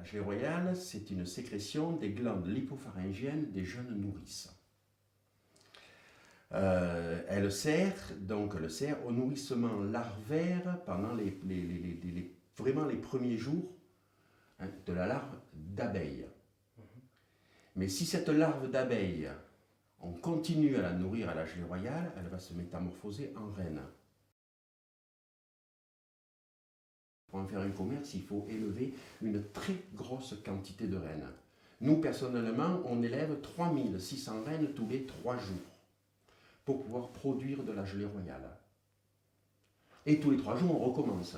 gelée royale, c'est une sécrétion des glandes lipopharyngiennes des jeunes nourrices. Elle sert au nourrissement larvaire pendant vraiment les premiers jours, hein, de la larve d'abeille. Mais si cette larve d'abeille, on continue à la nourrir à la gelée royale, elle va se métamorphoser en reine. Pour en faire un commerce, il faut élever une très grosse quantité de reines. Nous, personnellement, on élève 3600 reines tous les 3 jours pour pouvoir produire de la gelée royale. Et tous les 3 jours, on recommence.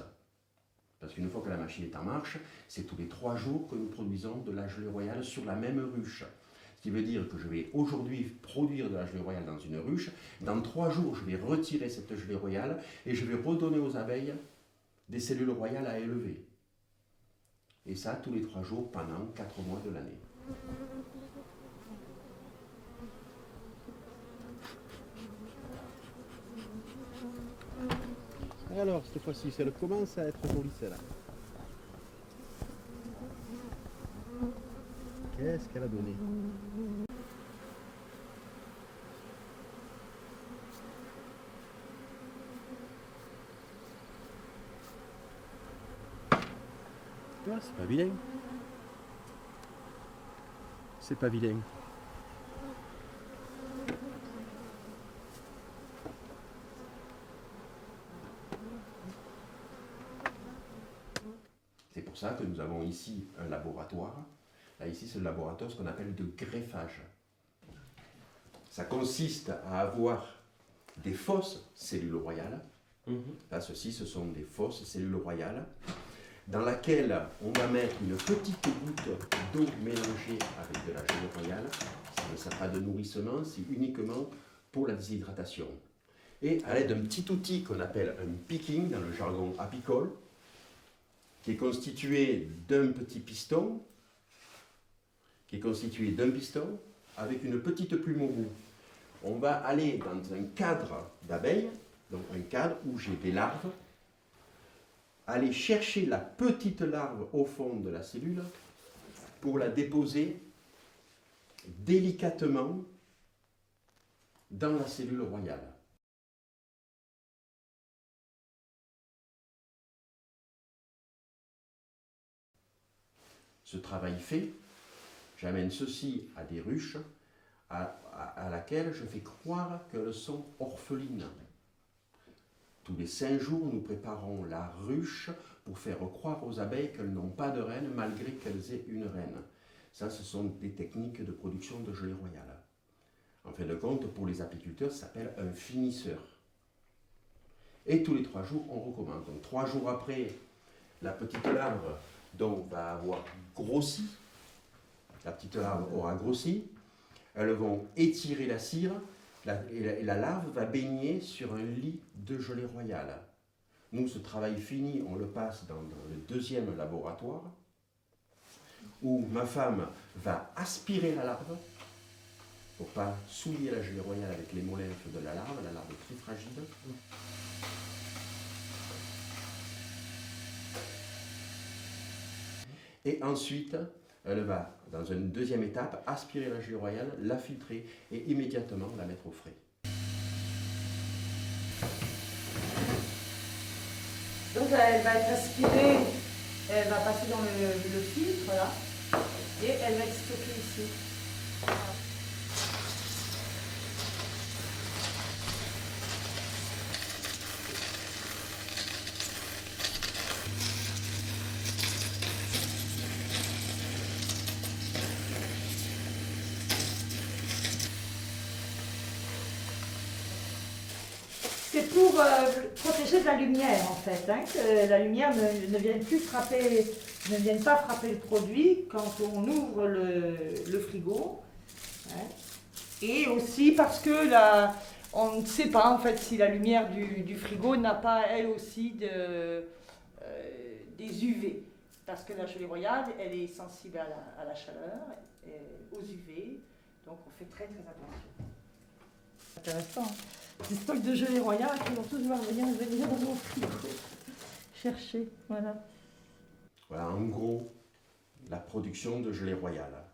Parce qu'une fois que la machine est en marche, c'est tous les 3 jours que nous produisons de la gelée royale sur la même ruche. Ce qui veut dire que je vais aujourd'hui produire de la gelée royale dans une ruche. Dans 3 jours, je vais retirer cette gelée royale et je vais redonner aux abeilles des cellules royales à élever. Et ça, tous les 3 jours pendant 4 mois de l'année. Alors, cette fois-ci, elle commence à être jolie, celle-là. Qu'est-ce qu'elle a donné? Ah, c'est pas vilain. C'est pas vilain. C'est pour ça que nous avons ici un laboratoire. Là, ici, c'est le laboratoire, ce qu'on appelle de greffage. Ça consiste à avoir des fausses cellules royales. Là, ceci, ce sont des fausses cellules royales dans laquelle on va mettre une petite goutte d'eau mélangée avec de la gelée royale. Ça ne sert pas de nourrissement, c'est uniquement pour la déshydratation. Et à l'aide d'un petit outil qu'on appelle un picking dans le jargon apicole, qui est constitué d'un petit piston, avec une petite plume au bout. On va aller dans un cadre d'abeilles, donc un cadre où j'ai des larves, aller chercher la petite larve au fond de la cellule pour la déposer délicatement dans la cellule royale. Ce travail fait, j'amène ceci à des ruches à laquelle je fais croire qu'elles sont orphelines. Tous les 5 jours, nous préparons la ruche pour faire croire aux abeilles qu'elles n'ont pas de reine malgré qu'elles aient une reine. Ça, ce sont des techniques de production de gelée royale. En fin de compte, pour les apiculteurs, ça s'appelle un finisseur. Et tous les 3 jours, on recommence. Donc 3 jours après, la petite larve va avoir grossi. La petite larve aura grossi. Elles vont étirer la cire. Et la larve va baigner sur un lit de gelée royale. Nous, ce travail fini, on le passe dans le 2e laboratoire, où ma femme va aspirer la larve, pour ne pas souiller la gelée royale avec les molymphes de la larve est très fragile. Et ensuite, elle va, dans une 2e étape, aspirer la gelée royale, la filtrer et immédiatement la mettre au frais. Donc elle va être aspirée, elle va passer dans le filtre là, et elle va être stockée ici. C'est pour protéger de la lumière en fait, hein, que la lumière ne vienne pas frapper le produit quand on ouvre le frigo. Hein. Et aussi parce que on ne sait pas en fait si la lumière du frigo n'a pas elle aussi des UV. Parce que la gelée royale, elle est sensible à la chaleur, aux UV, donc on fait très très attention. Intéressant. Hein. Des stocks de gelée royale qui vont tous venir dans mon frigo. Chercher, voilà. Voilà, en gros, la production de gelée royale.